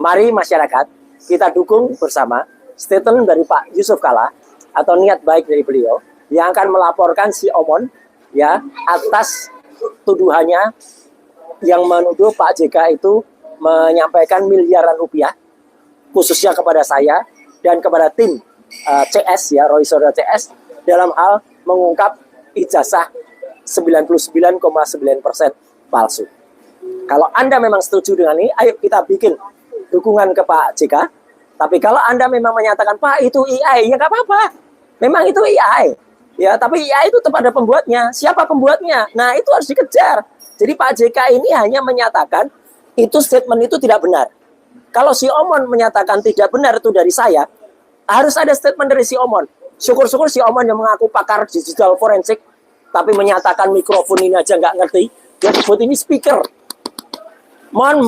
Mari masyarakat kita dukung bersama statement dari Pak Yusuf Kalla atau niat baik dari beliau yang akan melaporkan si Omon ya atas tuduhannya yang menuduh Pak JK itu menyampaikan miliaran rupiah khususnya kepada saya dan kepada tim CS ya Roy Suryo CS dalam hal mengungkap ijazah 99,9% palsu. Kalau Anda memang setuju dengan ini, ayo kita bikin dukungan ke Pak JK. Tapi kalau Anda memang menyatakan, Pak itu AI, ya nggak apa-apa. Memang itu AI. Ya, tapi AI itu tetap ada pembuatnya. Siapa pembuatnya? Nah, itu harus dikejar. Jadi Pak JK ini hanya menyatakan itu statement itu tidak benar. Kalau si Omon menyatakan tidak benar itu dari saya, harus ada statement dari si Omon. Syukur-syukur si Omon yang mengaku pakar digital forensik, tapi menyatakan mikrofon ini aja nggak ngerti. Dia sebut ini speaker. Mon,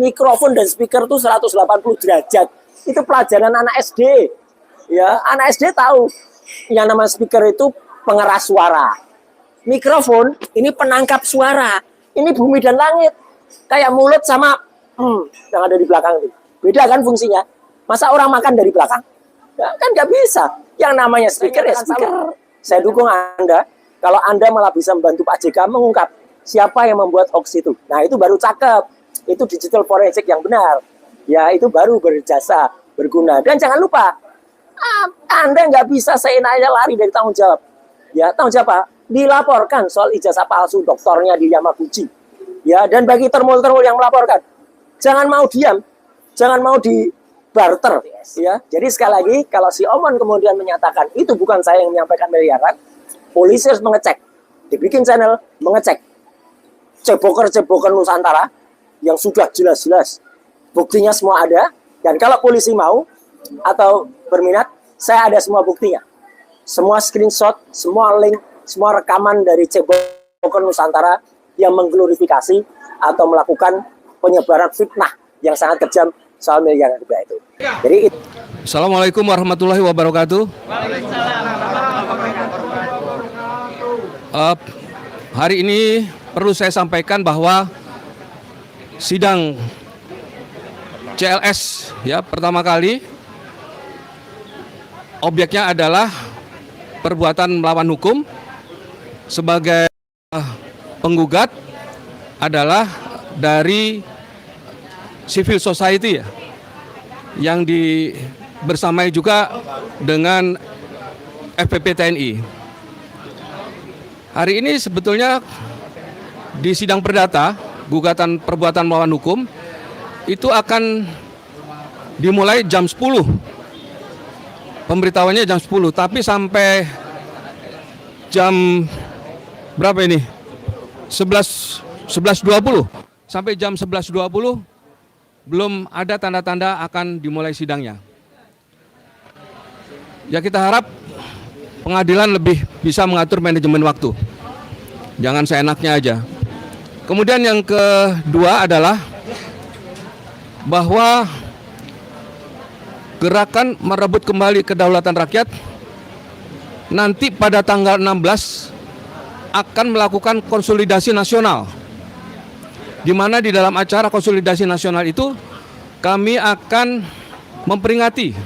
mikrofon dan speaker itu 180 derajat. Itu pelajaran anak SD. Ya, anak SD tahu yang namanya speaker itu pengeras suara. Mikrofon ini penangkap suara. Ini bumi dan langit. Kayak mulut sama yang ada di belakang itu. Beda kan fungsinya? Masa orang makan dari belakang? Ya, kan nggak bisa. Yang namanya speaker ya speaker. Saya dukung Anda. Kalau Anda malah bisa membantu Pak JK mengungkap siapa yang membuat hoax itu. Nah, itu baru cakep. Itu digital forensik yang benar. Ya, itu baru berjasa, berguna. Dan jangan lupa, Anda nggak bisa seenaknya lari dari tanggung jawab. Ya, tanggung jawab apa? Dilaporkan soal ijazah palsu doktornya di Yamaguchi. Ya, dan bagi termul-termul yang melaporkan, jangan mau diam. Jangan mau di barter. Ya, jadi sekali lagi, kalau si Omon kemudian menyatakan, itu bukan saya yang menyampaikan miliaran, polisi harus mengecek. Dibikin channel, mengecek. Ceboker-ceboker Nusantara yang sudah jelas-jelas buktinya semua ada, dan kalau polisi mau atau berminat, saya ada semua buktinya, semua screenshot, semua link, semua rekaman dari ceboker Nusantara yang mengglorifikasi atau melakukan penyebaran fitnah yang sangat kejam soal miliaran rupiah itu. Jadi Assalamualaikum warahmatullahi wabarakatuh. Hari ini perlu saya sampaikan bahwa sidang CLS ya pertama kali objeknya adalah perbuatan melawan hukum. Sebagai penggugat adalah dari civil society ya, yang bersamai juga dengan FPP TNI. Hari ini sebetulnya di sidang perdata gugatan perbuatan melawan hukum itu akan dimulai jam 10. Pemberitahuannya jam 10, tapi sampai jam berapa ini? 11.20. Sampai jam 11.20 belum ada tanda-tanda akan dimulai sidangnya. Ya, kita harap pengadilan lebih bisa mengatur manajemen waktu. Jangan seenaknya aja. Kemudian yang kedua adalah bahwa gerakan merebut kembali kedaulatan rakyat nanti pada tanggal 16 akan melakukan konsolidasi nasional, di mana di dalam acara konsolidasi nasional itu kami akan memperingati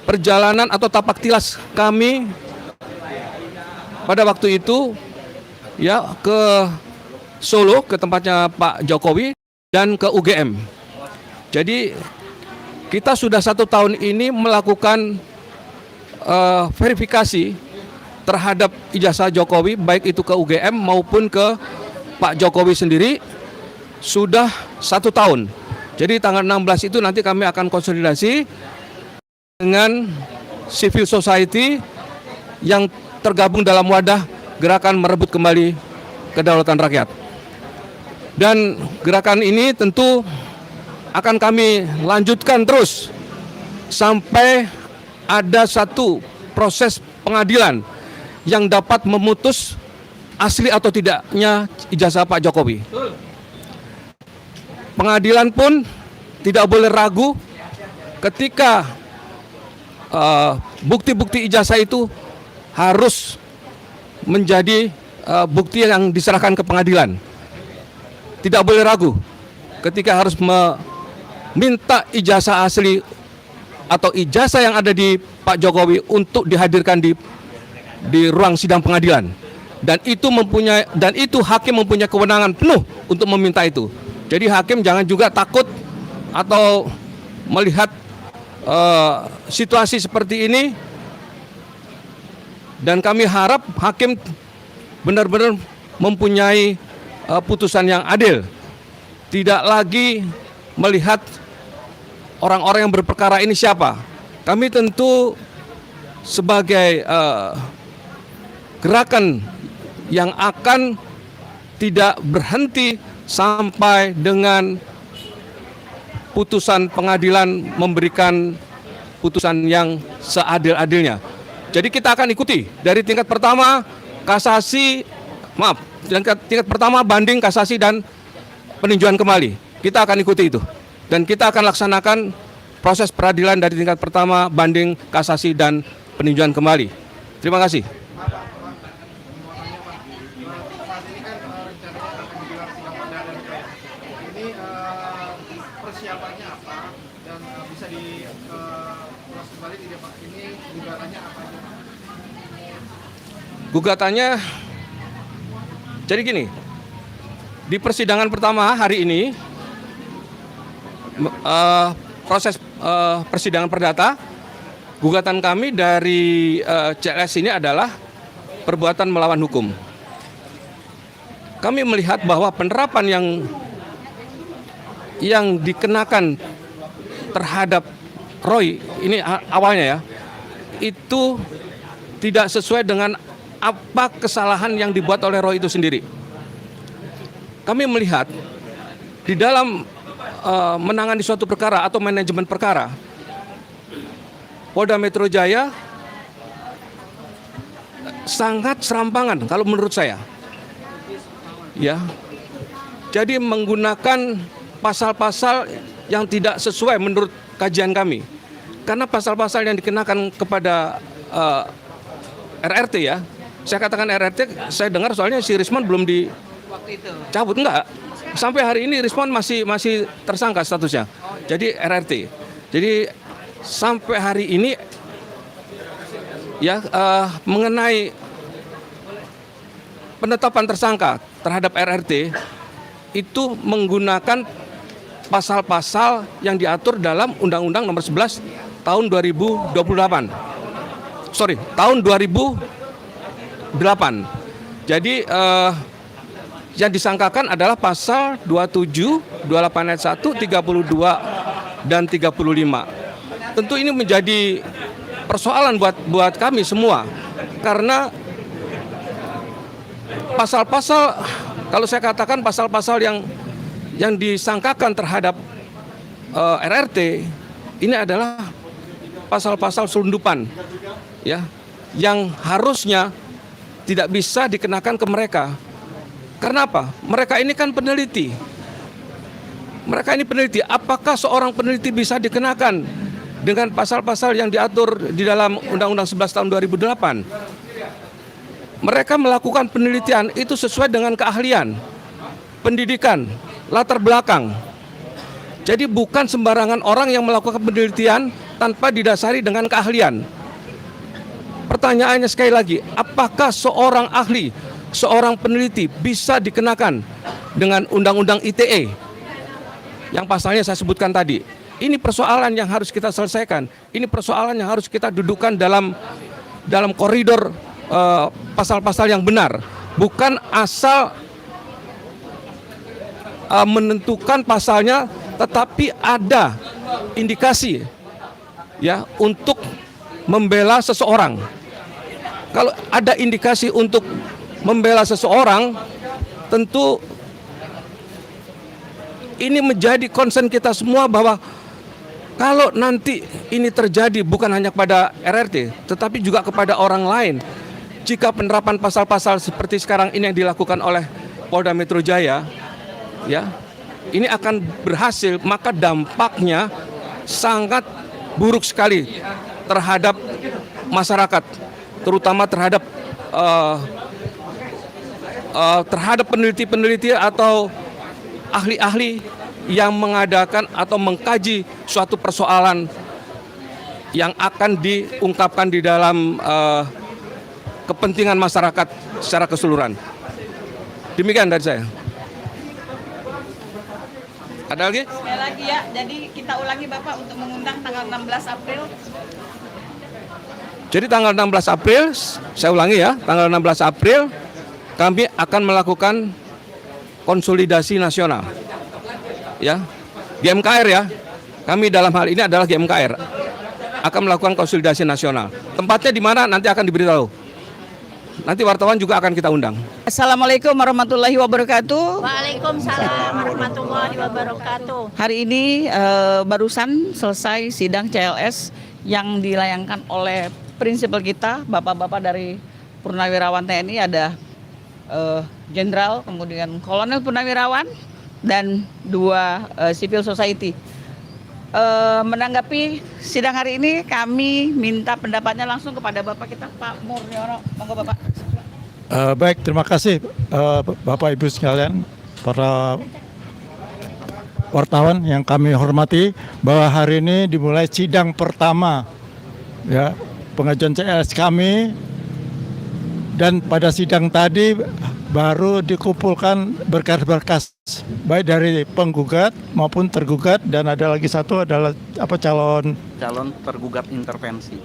perjalanan atau tapak tilas kami pada waktu itu ya ke Solo, ke tempatnya Pak Jokowi, dan ke UGM. Jadi kita sudah 1 tahun ini melakukan verifikasi terhadap ijazah Jokowi, baik itu ke UGM maupun ke Pak Jokowi sendiri, sudah 1 tahun. Jadi tanggal 16 itu nanti kami akan konsolidasi dengan civil society yang tergabung dalam wadah gerakan merebut kembali kedaulatan rakyat. Dan gerakan ini tentu akan kami lanjutkan terus sampai ada satu proses pengadilan yang dapat memutus asli atau tidaknya ijazah Pak Jokowi. Pengadilan pun tidak boleh ragu ketika bukti-bukti ijazah itu harus menjadi bukti yang diserahkan ke pengadilan. Tidak boleh ragu ketika harus minta ijazah asli atau ijazah yang ada di Pak Jokowi untuk dihadirkan di ruang sidang pengadilan. Dan itu hakim mempunyai kewenangan penuh untuk meminta itu. Jadi hakim jangan juga takut atau melihat situasi seperti ini. Dan kami harap hakim benar-benar mempunyai putusan yang adil. Tidak lagi melihat orang-orang yang berperkara ini siapa. Kami tentu sebagai gerakan yang akan tidak berhenti sampai dengan putusan pengadilan memberikan putusan yang seadil-adilnya. Jadi kita akan ikuti dari tingkat pertama tingkat pertama banding, kasasi, dan peninjauan kembali. Kita akan ikuti itu. Dan kita akan laksanakan proses peradilan dari tingkat pertama, banding, kasasi, dan peninjauan kembali. Terima kasih. Persiapannya apa dan bisa diulas kembali tidak Pak? Ini gugatannya apa aja Pak? Gugatannya jadi gini, di persidangan pertama hari ini proses persidangan perdata, gugatan kami dari CLS ini adalah perbuatan melawan hukum. Kami melihat bahwa penerapan yang dikenakan terhadap Roy ini awalnya ya, itu tidak sesuai dengan apa kesalahan yang dibuat oleh Roy itu sendiri. Kami melihat di dalam menangani suatu perkara atau manajemen perkara, Polda Metro Jaya sangat serampangan kalau menurut saya. Ya. Jadi menggunakan pasal-pasal yang tidak sesuai menurut kajian kami. Karena pasal-pasal yang dikenakan kepada RRT ya, saya katakan RRT, saya dengar soalnya si Rismon belum dicabut, enggak. Sampai hari ini Rismon masih tersangka statusnya. Jadi RRT. Jadi sampai hari ini ya mengenai penetapan tersangka terhadap RRT itu menggunakan pasal-pasal yang diatur dalam Undang-Undang Nomor 11 tahun 2008. Tahun 2008. Jadi yang disangkakan adalah pasal 27, 28 ayat 1, 32 dan 35. Tentu ini menjadi persoalan buat kami semua karena pasal-pasal, kalau saya katakan pasal-pasal yang disangkakan terhadap RRT ini adalah pasal-pasal selundupan ya, yang harusnya tidak bisa dikenakan ke mereka. Karena apa? Mereka ini kan peneliti. Mereka ini peneliti. Apakah seorang peneliti bisa dikenakan dengan pasal-pasal yang diatur di dalam Undang-Undang 11 tahun 2008? Mereka melakukan penelitian itu sesuai dengan keahlian, pendidikan, latar belakang. Jadi bukan sembarangan orang yang melakukan penelitian tanpa didasari dengan keahlian. Pertanyaannya sekali lagi, apakah seorang ahli, seorang peneliti bisa dikenakan dengan Undang-Undang ITE yang pasalnya saya sebutkan tadi? Ini persoalan yang harus kita selesaikan. Ini persoalan yang harus kita dudukkan dalam koridor pasal-pasal yang benar, bukan asal menentukan pasalnya, tetapi ada indikasi ya untuk membela seseorang. Kalau ada indikasi untuk membela seseorang, tentu ini menjadi concern kita semua bahwa kalau nanti ini terjadi bukan hanya kepada RRT, tetapi juga kepada orang lain. Jika penerapan pasal-pasal seperti sekarang ini yang dilakukan oleh Polda Metro Jaya, ya, ini akan berhasil, maka dampaknya sangat buruk sekali terhadap masyarakat, terutama terhadap terhadap peneliti-peneliti atau ahli-ahli yang mengadakan atau mengkaji suatu persoalan yang akan diungkapkan di dalam kepentingan masyarakat secara keseluruhan. Demikian dari saya. Ada lagi? Sekali lagi ya, jadi kita ulangi Bapak untuk mengundang tanggal 16 April. Jadi tanggal 16 April, saya ulangi ya, tanggal 16 April kami akan melakukan konsolidasi nasional. Ya, GMKR ya. Kami dalam hal ini adalah GMKR akan melakukan konsolidasi nasional. Tempatnya di mana nanti akan diberitahu. Nanti wartawan juga akan kita undang. Assalamualaikum warahmatullahi wabarakatuh. Waalaikumsalam warahmatullahi wabarakatuh. Hari ini barusan selesai sidang CLS yang dilayangkan oleh prinsipal kita, bapak-bapak dari Purnawirawan TNI, ada Jenderal, kemudian Kolonel Purnawirawan, dan 2 civil society. Menanggapi sidang hari ini, kami minta pendapatnya langsung kepada Bapak kita, Pak Muryono. Monggo Bapak. Baik, terima kasih Bapak Ibu sekalian, para wartawan yang kami hormati, bahwa hari ini dimulai sidang pertama ya pengajuan CLS kami, dan pada sidang tadi baru dikumpulkan berkas-berkas baik dari penggugat maupun tergugat, dan ada lagi satu adalah calon tergugat intervensi.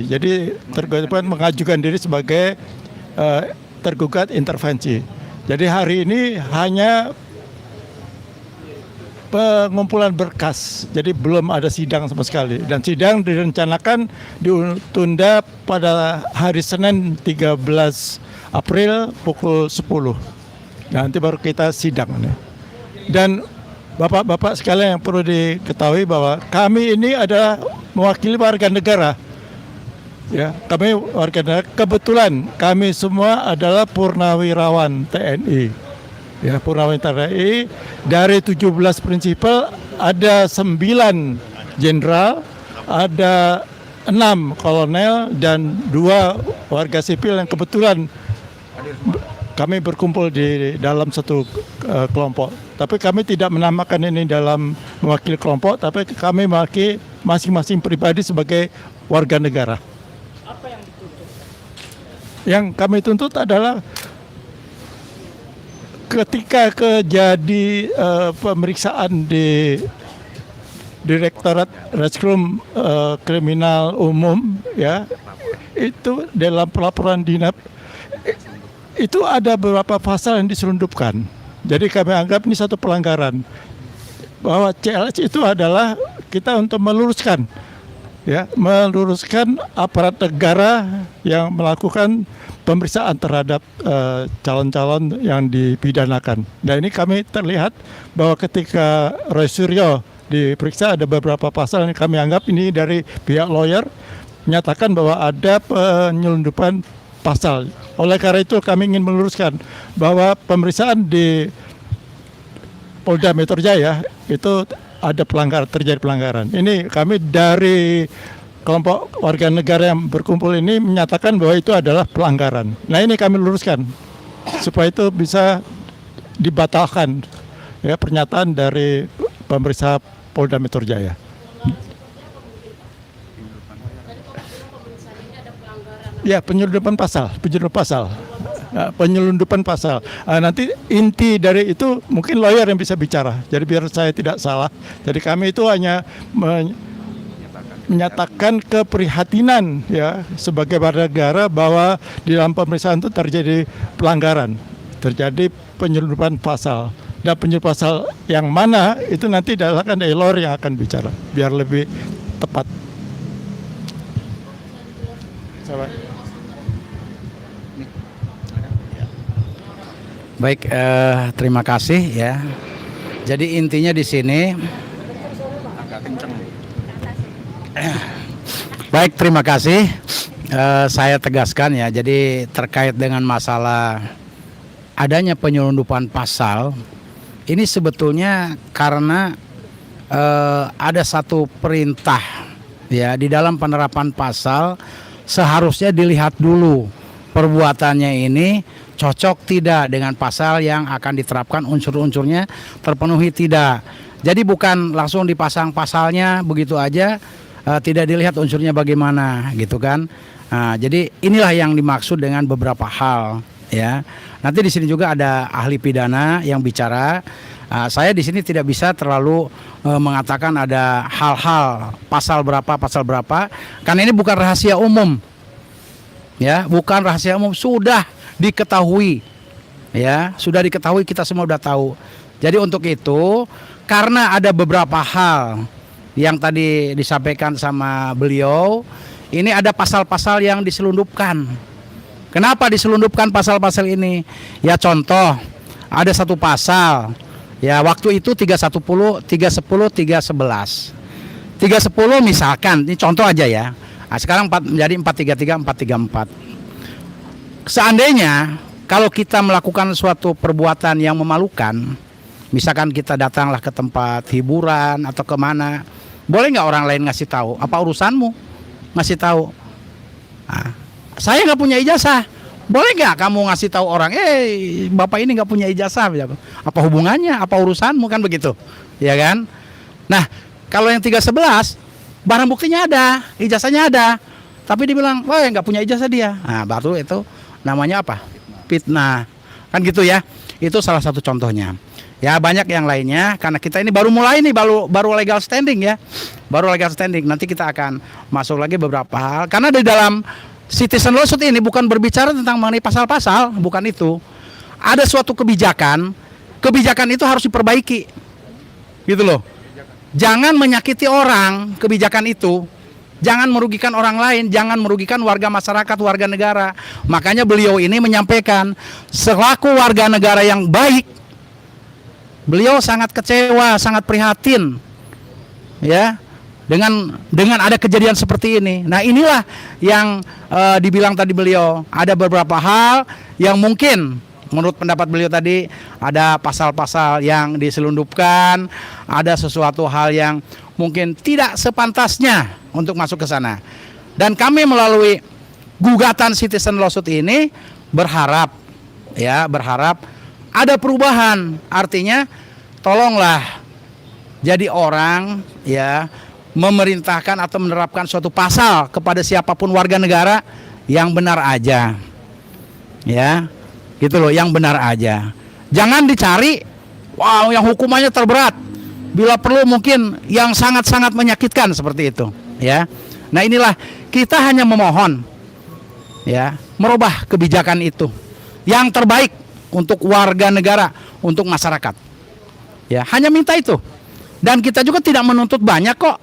Jadi tergugat mengajukan diri sebagai tergugat intervensi. Jadi hari ini hanya pengumpulan berkas, jadi belum ada sidang sama sekali, dan sidang direncanakan ditunda pada hari Senin 13 April pukul 10. Nanti baru kita sidang. Dan bapak-bapak sekalian, yang perlu diketahui bahwa kami ini adalah mewakili warga negara. Ya, kami warga negara. Kebetulan kami semua adalah purnawirawan TNI. Ya, purnawirawan TNI. Dari 17 prinsipal ada 9 jenderal, ada 6 kolonel, dan 2 warga sipil yang kebetulan kami berkumpul di dalam satu kelompok. Tapi kami tidak menamakan ini dalam mewakili kelompok, tapi kami mewakili masing-masing pribadi sebagai warga negara. Apa yang dituntut? Yang kami tuntut adalah ketika kejadi pemeriksaan di Direktorat Reskrim Kriminal Umum, ya, itu dalam pelaporan Dinap itu ada beberapa pasal yang diselundupkan. Jadi kami anggap ini satu pelanggaran, bahwa CLS itu adalah kita untuk meluruskan, ya, meluruskan aparat negara yang melakukan pemeriksaan terhadap calon-calon yang dipidanakan. Nah, ini kami terlihat bahwa ketika Roy Suryo diperiksa ada beberapa pasal yang kami anggap ini dari pihak lawyer menyatakan bahwa ada penyelundupan pasal. Oleh karena itu kami ingin meluruskan bahwa pemeriksaan di Polda Metro Jaya itu ada terjadi pelanggaran. Ini kami dari kelompok warga negara yang berkumpul ini menyatakan bahwa itu adalah pelanggaran. Nah, ini kami luruskan supaya itu bisa dibatalkan, ya, pernyataan dari pemeriksa Polda Metro Jaya. Ya, penyelundupan pasal. Nanti inti dari itu mungkin lawyer yang bisa bicara. Jadi biar saya tidak salah. Jadi kami itu hanya menyatakan keprihatinan, ya, sebagai warga negara bahwa di dalam pemeriksaan itu terjadi pelanggaran, terjadi penyelundupan pasal. Dan penyelundupan pasal yang mana itu nanti adalah dari lawyer yang akan bicara, biar lebih tepat. Baik, terima kasih ya. Jadi intinya di sini, baik, terima kasih. Saya tegaskan ya. Jadi terkait dengan masalah adanya penyelundupan pasal, ini sebetulnya karena ada satu perintah ya di dalam penerapan pasal, seharusnya dilihat dulu perbuatannya ini cocok tidak dengan pasal yang akan diterapkan, unsur-unsurnya terpenuhi tidak. Jadi bukan langsung dipasang pasalnya begitu aja, tidak dilihat unsurnya bagaimana gitu kan. Nah, jadi inilah yang dimaksud dengan beberapa hal ya. Nanti di sini juga ada ahli pidana yang bicara. Saya di sini tidak bisa terlalu mengatakan ada hal-hal pasal berapa, karena ini bukan rahasia umum. Ya, bukan rahasia umum, sudah diketahui. Ya, sudah diketahui, kita semua sudah tahu. Jadi untuk itu, karena ada beberapa hal yang tadi disampaikan sama beliau, ini ada pasal-pasal yang diselundupkan. Kenapa diselundupkan pasal-pasal ini? Ya contoh, ada satu pasal, ya waktu itu 310, 310, 311. 310 misalkan, ini contoh aja ya. Nah, sekarang menjadi 433, 434. Seandainya kalau kita melakukan suatu perbuatan yang memalukan, misalkan kita datanglah ke tempat hiburan atau kemana, boleh nggak orang lain ngasih tahu? Apa urusanmu ngasih tahu? Nah, saya nggak punya ijazah, boleh nggak kamu ngasih tahu orang? Bapak ini nggak punya ijazah, apa hubungannya? Apa urusanmu, kan begitu, ya kan? Nah, kalau yang 311 barang buktinya ada, ijazahnya ada, tapi dibilang, wah nggak punya ijazah dia. Nah, baru itu namanya apa? Fitnah, kan gitu ya. Itu salah satu contohnya. Ya banyak yang lainnya, karena kita ini baru mulai nih, baru legal standing ya, baru legal standing. Nanti kita akan masuk lagi beberapa hal, karena di dalam citizen lawsuit ini bukan berbicara tentang mengenai pasal-pasal, bukan itu. Ada suatu kebijakan itu harus diperbaiki, gitu loh. Jangan menyakiti orang, kebijakan itu. Jangan merugikan orang lain, jangan merugikan warga masyarakat, warga negara. Makanya beliau ini menyampaikan, selaku warga negara yang baik, beliau sangat kecewa, sangat prihatin, ya, dengan ada kejadian seperti ini. Nah inilah yang dibilang tadi beliau, ada beberapa hal yang mungkin menurut pendapat beliau tadi ada pasal-pasal yang diselundupkan, ada sesuatu hal yang mungkin tidak sepantasnya untuk masuk ke sana. Dan kami melalui gugatan citizen lawsuit ini berharap ada perubahan. Artinya tolonglah jadi orang ya memerintahkan atau menerapkan suatu pasal kepada siapapun warga negara yang benar aja. Ya. Gitu loh, yang benar aja. Jangan dicari wow yang hukumannya terberat. Bila perlu mungkin yang sangat-sangat menyakitkan seperti itu, ya. Nah, inilah kita hanya memohon ya, merubah kebijakan itu yang terbaik untuk warga negara, untuk masyarakat. Ya, hanya minta itu. Dan kita juga tidak menuntut banyak kok.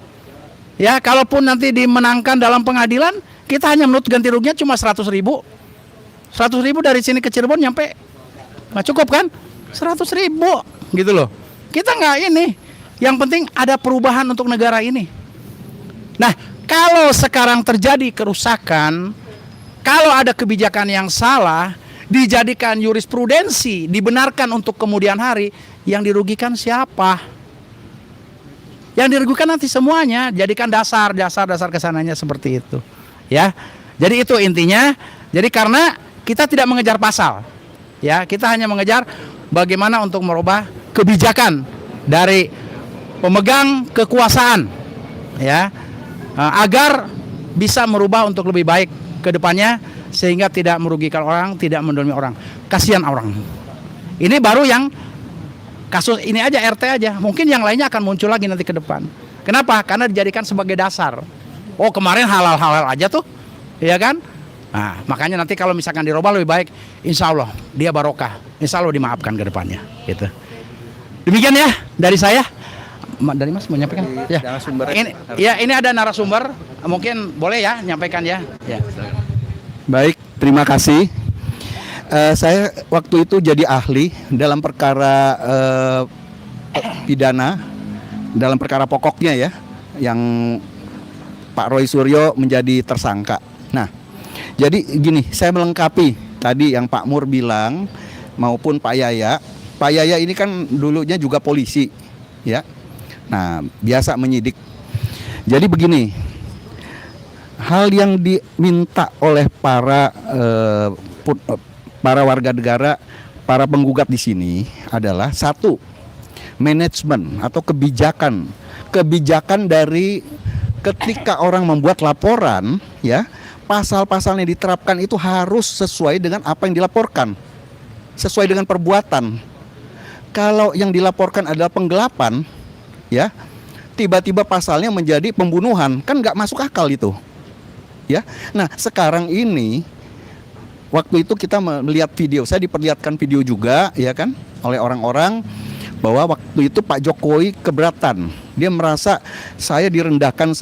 Ya, kalaupun nanti dimenangkan dalam pengadilan, kita hanya menuntut ganti ruginya cuma 100.000. 100.000 dari sini ke Cirebon nyampe nggak cukup kan? 100.000 gitu loh. Kita nggak ini. Yang penting ada perubahan untuk negara ini. Nah, kalau sekarang terjadi kerusakan, kalau ada kebijakan yang salah, dijadikan jurisprudensi, dibenarkan untuk kemudian hari, yang dirugikan siapa? Yang dirugikan nanti semuanya, jadikan dasar kesananya seperti itu. Ya, jadi itu intinya. Jadi karena kita tidak mengejar pasal, ya kita hanya mengejar bagaimana untuk merubah kebijakan dari pemegang kekuasaan, ya agar bisa merubah untuk lebih baik ke depannya sehingga tidak merugikan orang, tidak mendolimi orang, kasihan orang. Ini baru yang kasus ini aja, RT aja, mungkin yang lainnya akan muncul lagi nanti ke depan. Kenapa? Karena dijadikan sebagai dasar. Oh kemarin halal-halal aja tuh, ya kan? Nah, makanya nanti kalau misalkan dirubah lebih baik, insya Allah dia barokah, insya Allah dimaafkan ke depannya. Gitu. Demikian ya dari saya. Dari Mas mau nyampaikan? Ya. Ini ada narasumber, mungkin boleh ya nyampaikan ya. Ya. Baik, terima kasih. Saya waktu itu jadi ahli dalam perkara pidana, dalam perkara pokoknya ya, yang Pak Roy Suryo menjadi tersangka. Nah, jadi gini, saya melengkapi tadi yang Pak Mur bilang maupun Pak Yaya. Pak Yaya ini kan dulunya juga polisi, ya. Nah, biasa menyidik. Jadi begini, hal yang diminta oleh para warga negara, para penggugat di sini adalah satu, manajemen atau kebijakan dari ketika orang membuat laporan, ya, pasal-pasal yang diterapkan itu harus sesuai dengan apa yang dilaporkan, sesuai dengan perbuatan. Kalau yang dilaporkan adalah penggelapan, ya, tiba-tiba pasalnya menjadi pembunuhan, kan nggak masuk akal itu, ya. Nah, sekarang ini waktu itu kita melihat video, saya diperlihatkan video juga, ya kan, oleh orang-orang bahwa waktu itu Pak Jokowi keberatan. Dia merasa saya direndahkan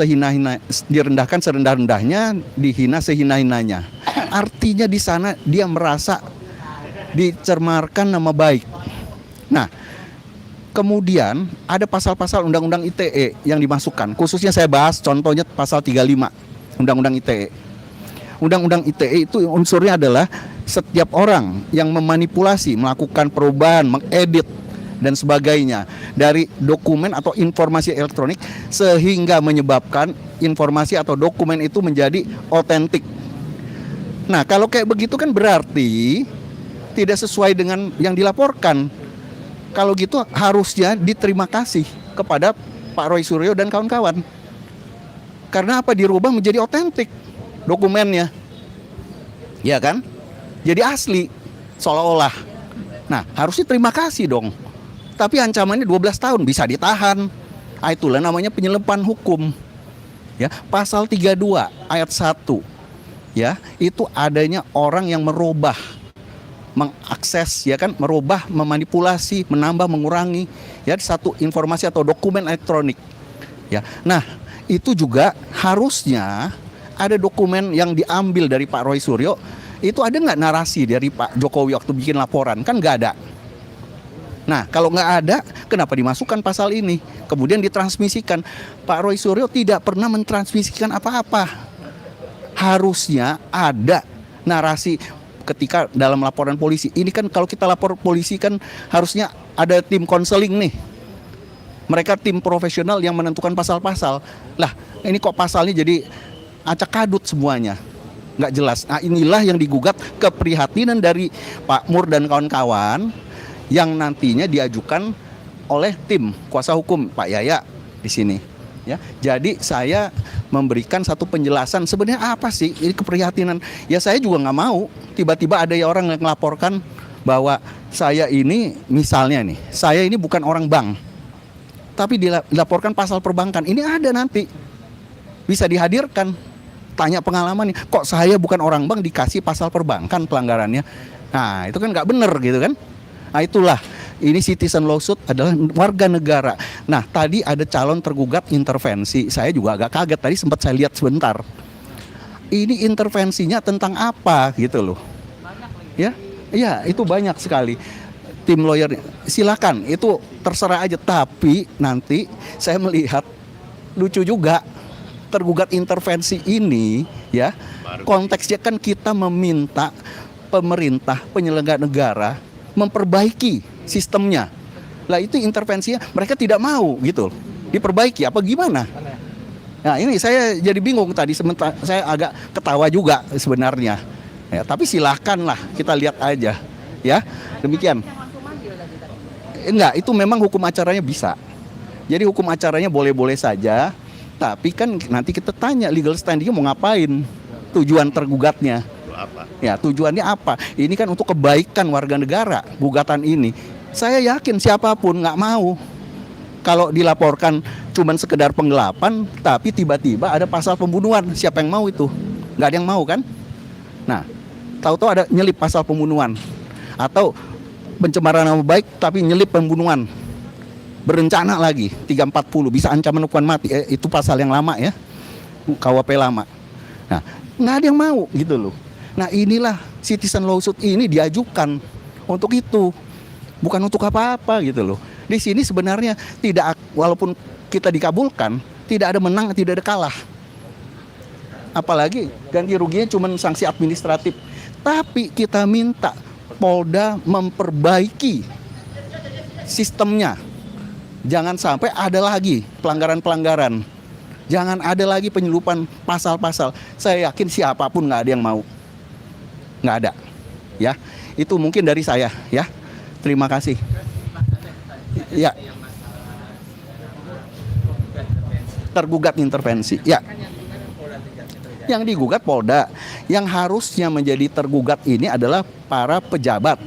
serendah-rendahnya, dihina sehina-hinanya. Artinya di sana dia merasa dicemarkan nama baik. Nah, kemudian ada pasal-pasal Undang-Undang ITE yang dimasukkan. Khususnya saya bahas contohnya pasal 35 Undang-Undang ITE. Undang-Undang ITE itu unsurnya adalah setiap orang yang memanipulasi, melakukan perubahan, mengedit dan sebagainya dari dokumen atau informasi elektronik sehingga menyebabkan informasi atau dokumen itu menjadi otentik. Nah, kalau kayak begitu kan berarti tidak sesuai dengan yang dilaporkan. Kalau gitu harusnya diterima kasih kepada Pak Roy Suryo dan kawan-kawan. Karena apa? Dirubah menjadi otentik dokumennya. Ya kan? Jadi asli seolah-olah. Nah, harusnya terima kasih dong. Tapi ancamannya 12 tahun, bisa ditahan. Nah, itulah namanya penyelepan hukum. Ya, pasal 32 ayat 1. Ya, itu adanya orang yang merubah, mengakses, ya kan, merubah, memanipulasi, menambah, mengurangi, ya, satu informasi atau dokumen elektronik. Ya. Nah, itu juga harusnya ada dokumen yang diambil dari Pak Roy Suryo. Itu ada nggak narasi dari Pak Jokowi waktu bikin laporan? Kan nggak ada. Nah, kalau nggak ada, kenapa dimasukkan pasal ini? Kemudian ditransmisikan. Pak Roy Suryo tidak pernah mentransmisikan apa-apa. Harusnya ada narasi ketika dalam laporan polisi. Ini kan kalau kita lapor polisi kan harusnya ada tim konseling nih. Mereka tim profesional yang menentukan pasal-pasal. Lah, ini kok pasalnya jadi acak kadut semuanya. Nggak jelas. Nah, inilah yang digugat, keprihatinan dari Pak Mur dan kawan-kawan yang nantinya diajukan oleh tim kuasa hukum Pak Yaya di sini. Ya, jadi saya memberikan satu penjelasan sebenarnya apa sih ini keprihatinan. Ya saya juga nggak mau tiba-tiba ada orang yang melaporkan bahwa saya ini misalnya nih, saya ini bukan orang bank, tapi dilaporkan pasal perbankan. Ini ada nanti bisa dihadirkan, tanya pengalaman nih, kok saya bukan orang bank dikasih pasal perbankan pelanggarannya. Nah itu kan nggak bener gitu kan. Nah itulah, ini citizen lawsuit adalah warga negara. Nah tadi ada calon tergugat intervensi, saya juga agak kaget, tadi sempat saya lihat sebentar. Ini intervensinya tentang apa gitu loh. Ya, iya itu banyak sekali. Tim lawyer, silakan, itu terserah aja. Tapi nanti saya melihat lucu juga, tergugat intervensi ini ya, konteksnya kan kita meminta pemerintah, penyelenggara negara memperbaiki sistemnya. Lah itu intervensinya mereka tidak mau gitu, diperbaiki apa gimana? Nah ini saya jadi bingung tadi, sementara saya agak ketawa juga sebenarnya. Ya, tapi silakanlah kita lihat aja, ya demikian. Enggak, itu memang hukum acaranya bisa. Jadi hukum acaranya boleh-boleh saja, tapi kan nanti kita tanya legal standingnya mau ngapain, tujuan tergugatnya. Ya tujuannya apa? Ini kan untuk kebaikan warga negara, gugatan ini. Saya yakin siapapun nggak mau kalau dilaporkan cuman sekedar penggelapan, tapi tiba-tiba ada pasal pembunuhan. Siapa yang mau itu? Nggak ada yang mau kan? Nah, tahu-tahu ada nyelip pasal pembunuhan atau pencemaran nama baik tapi nyelip pembunuhan. Berencana lagi 340 bisa ancaman hukuman mati. Itu pasal yang lama ya, KUHP lama. Nah, nggak ada yang mau gitu loh. Nah inilah citizen lawsuit ini diajukan untuk itu, bukan untuk apa-apa gitu loh. Di sini sebenarnya tidak, walaupun kita dikabulkan, tidak ada menang, tidak ada kalah. Apalagi ganti ruginya cuma sanksi administratif. Tapi kita minta Polda memperbaiki sistemnya. Jangan sampai ada lagi pelanggaran-pelanggaran. Jangan ada lagi penyeludupan pasal-pasal. Saya yakin siapapun nggak ada yang mau. Nggak ada. Ya, itu mungkin dari saya. Ya, terima kasih. Ya. Tergugat intervensi. Ya. Yang digugat Polda. Yang harusnya menjadi tergugat ini adalah para pejabat.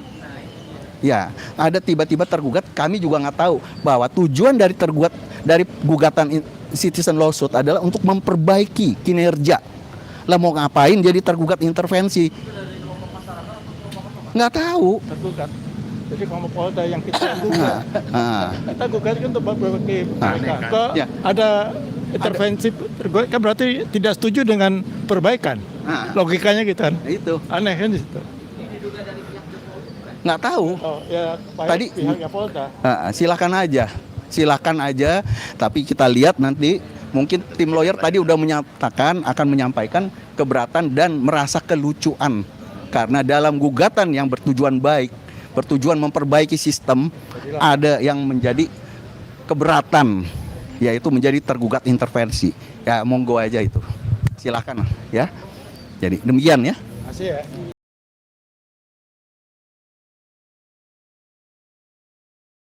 Ya, ada tiba-tiba tergugat. Kami juga nggak tahu bahwa tujuan dari tergugat dari gugatan citizen lawsuit adalah untuk memperbaiki kinerja. Lah mau ngapain jadi tergugat intervensi? Nggak tahu. Tergugat. Jadi kalau Polda yang kita gugat, kita gugat kan untuk memperbaiki mereka. Kok Ya. ada intervensi tergugat kan berarti tidak setuju dengan perbaikan. Logikanya gitu kan. Itu Aneh kan di situ. nggak tahu. Oh ya, Tadi- pihaknya Polda. Silakan aja. Tapi kita lihat nanti mungkin tim lawyer tadi udah menyatakan akan menyampaikan keberatan dan merasa kelucuan karena dalam gugatan yang bertujuan baik, bertujuan memperbaiki sistem, ada yang menjadi keberatan, yaitu menjadi tergugat intervensi. Ya monggo aja itu. Silakan ya. Jadi demikian ya. Masih ya.